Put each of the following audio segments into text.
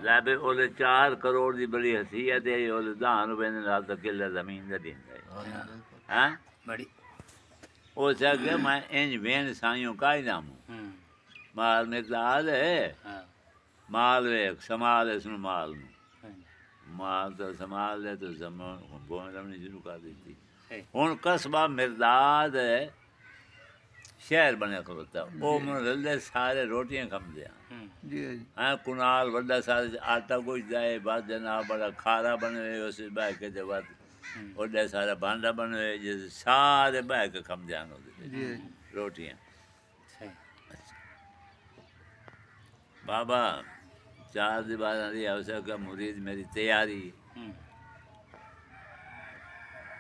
ਲੈ ਵੀ ਉਹਦੇ 4 ਕਰੋੜ ਦੀ ਬੜੀ ਹਸੀਅਤ ਹੈ, ਉਹਦੇ 10 ਰੁਪਏ ਦੇ ਨਾਲ ਤਾਂ ਕਿੱਲਾ ਜ਼ਮੀਨ ਦਾ ਦਿੰਦਾ ਹੈ बड़ी ਉਹ ਸਕੇ ਮੈਂ ਇੰਜ ਵੇਨ ਸਾਈਓ ਕਾਇ ਨਾਮੂ ਮਾਲ ਮਿਰਦਾਦ ਹੈ हाँ ਮਾਲ ਵੇਖ ਸਮਾਲ ਇਸ ਨੂੰ ਮਾਲ ਨੂੰ हाँ ਮਾਲ ਤਾਂ ਸਮਾਲ ਲੈ ਤਾਂ ਸਮਾਲ ਬੋਲਣੀ ਸ਼ੁਰੂ ਕਰ ਦਿੱਤੀ है ਹੁਣ ਕਸਬਾ ਮਿਰਦਾਦ ਹੈ ਸ਼ਹਿਰ ਬਣਿਆ ਖਲੋਤਾ ਉਹ ਮਨ ਰਲਦੇ ਸਾਰੇ ਰੋਟੀਆਂ ਖਾਂਦੇ ਆ जी ਹਾਂ ਕੁਨਾਲ ਵੱਡਾ ਸਾਰੇ ਆਟਾ ਕੁਝ ਜਾਏ ਬਾਦ ਜਨਾਬ ਬੜਾ ਖਾਰਾ ਬਣੇ ਉਸ ਬਹਿ ਕੇ ਤੇ ਬਾਦ ਉਹਦੇ ਸਾਰਾ ਭਾਂਡਾ ਬਣੇ ਜਿਸ ਸਾਰੇ ਬਹਿ ਕੇ ਖਾਂਦੇ ਆ जी ਰੋਟੀਆਂ सही बाबा 4 दी बाद आदि अवसर का मुरीद मेरी तैयारी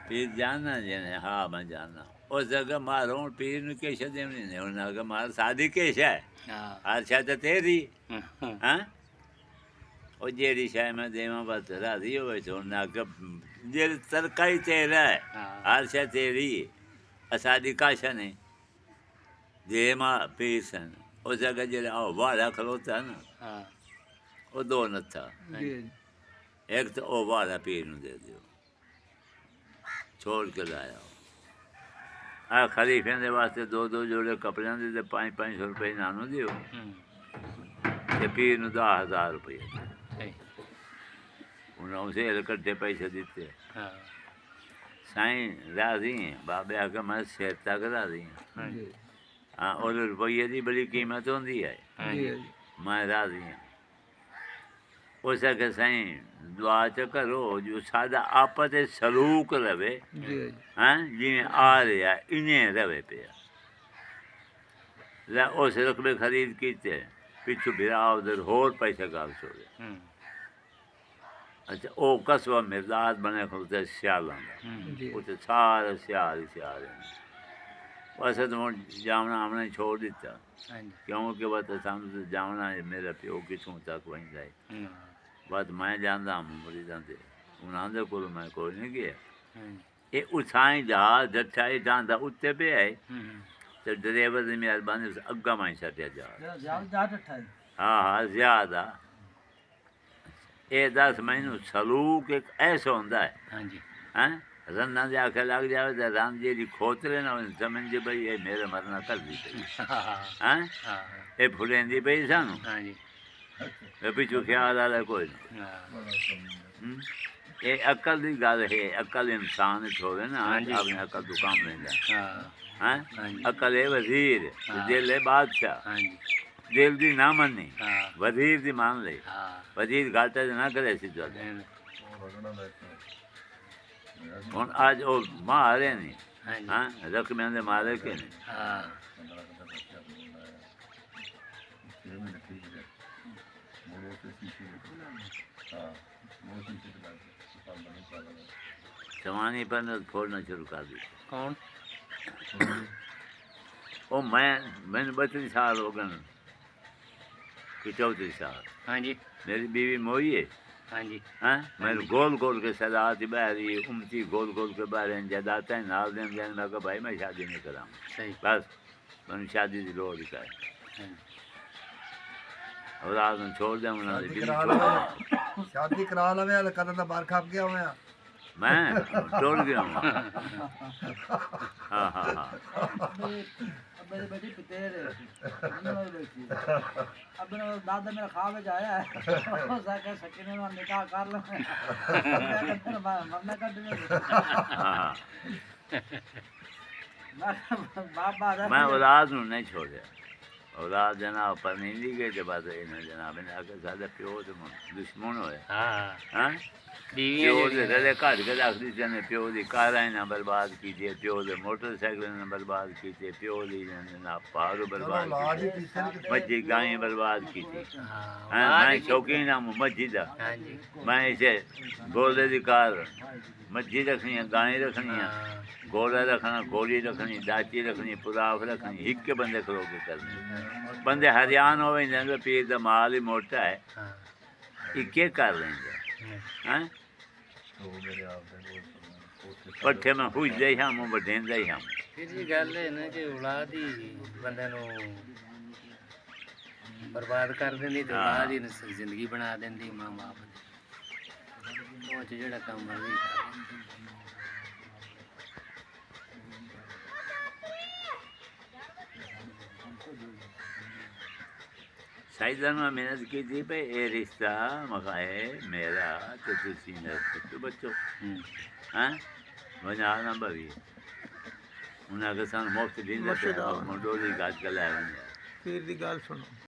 पीर जानना जने हाँ मैं जानना उस जगह मारो पीर नु के शदे नहीं ने उन अगर मार शादी के है हाँ हर शायद तेरी हाँ ओ जेरी शायद मैं देवा बात राजी हो तो ना के जे तरकाई तेरा है हर शायद तेरी असादी का शने जे मा पीर सन उस जगह जे ओ वाला खलोता ना हाँ वो दो न था जी एक तो ओ वाला पीर नु दे दियो छोड़ के लाया आ खलीफे दे वास्ते 2 जोड़े कपड़े दे 500 रुपए नानू दियो ते पीर नु 10,000 रुपए सही उन्होंने उसे इकट्ठे पैसे दिते हाँ साईं राजी हैं बाबे आके मैं सेठ तक राजी हैं जी हाँ और रुपये की बड़ी कीमत होती है जी मैं राजी हाँ उस के साईं दुआ च करो जो सादा आपस च सलूक रवे जी हैं जिमें आ रहा इन्हें रवे पे लै उस रकबे खरीद कीते पिछू बिरा उधर होर पैसे गाल छोड़े अच्छा वो कस्बा मिर्दाद बने खुलते सियालों जी उत्ते सारे सियाल ही सियाल हैं वैसे तो हुण जामना हमने छोड़ दिता हाँ जी क्योंकि बस सामने तो जामना है मेरा प्यो कितों तक वहीं जाए बस मैं जानता हूँ मरीजां से उन्होंने को मैं कोई नहीं गया ये उछाई जहाज जठाई डांदा उत्ते पे है तो ड्राइवर की मेहरबानी उस अग्गा में छटिया जहाज हाँ हाँ ज्यादा ये 10 महीनों सलूक एक ऐसा होता है हाँ जी हैं रन्ना दे आखे लग जावे तो राम जी दी खोतरे ना समझ जे भाई ये मेरे मरना कर दी पई हैं हाँ ये फुलेंदी पई सानू हाँ जी ये पिछू ख्याल आला कोई ना हाँ ये अकल दी गल है अकल इंसान होवे ना हाँ जी। अपने अकल तो काम लेंदा हाँ हैं हाँ जी। अकल है वजीर हाँ। दिल है बादशाह हाँ जी दिल दी ना मन्नी हाँ वजीर दी मान ले हाँ वजीर घाटे ना करे सीधा हुन आज ओ मारे नहीं हाँ जी हाँ रकमें दे मारे के नहीं हाँ जवानी पर न फोड़ना शुरू कर दी कौन ओ मैंने 32 साल हो गए कि 34 साल हाँ जी मेरी बीवी मोई है हाँ जी हैं मैंने गोल गोल के सदाती बहरी उमती गोल गोल के बारे में जदाते हैं नाल देन देन मैं कहा भाई मैं शादी नहीं कराऊँ सही बस मैंने शादी की लोड़ का है हाँ जी और आज में छोड़ दें उन्होंने बीवी करा छोड़ लवे शादी करा लवे हल कदम दा बार खाप गया होया मैं टोल गया हूँ हाँ हाँ हाँ अब मेरी बेटी पितेर है नहीं बेटी अब मेरा दादा मेरा खावे जाया है हो सके सकीने में निकाह कर ले मरने का दिन हाँ हाँ बाबा मैं औलाद नूं नहीं छोड़े औलाद जनाब पर नहीं दी गई जब बात इन्हें जनाब ने आके सारे प्यो तो दुश्मन होए हाँ हाँ बीवी प्यो दे रले काट के रख दी जने प्यो दी कारां ना बर्बाद कीते प्यो दे मोटरसाइकिल ने बर्बाद कीते प्यो दी ना पार बर्बाद लाज कीते ही पीछे मस्जिद गाय बर्बाद कीती हाँ हाँ मैं शौकीन हूँ मस्जिद दा हाँ जी मैं इसे घोड़े दी कार मस्जिद रखनी है गाय रखनी है हाँ घोड़ा रखना घोड़ी रखनी दाची रखनी पुराव रखनी हिक के बंदे खड़ो के करने बंदे हरियाण हो तो पीर दा माल ही मोटा है हाँ ये क्या कर लेंगे हैं पट्ठे में हुई दे हम बढ़ें दे हम फिर ये गल है ना कि औलाद ही बंदे नु ਬਰਬਾਦ ਕਰ ਦਿੰਦੀ ਤੇ ਬਾਅਦ ਹੀ ਜ਼ਿੰਦਗੀ ਬਣਾ ਦਿੰਦੀ ਮਾਂ ਬਾਪ ਦੀ ਉਹ 'ਚ ਜਿਹੜਾ ਕੰਮ ਮਰਜ਼ੀ ਕਰ शायद मैं मेहनत की थी पे ये रिश्ता मखाए मेरा तो तुसी तो बच्चों हैं वना ना बवी उन्हें अगर सन मुफ्त दी देते हैं डोली गाज कर लाए ਪੀਰ ਦੀ ਗੱਲ ਸੁਣੋ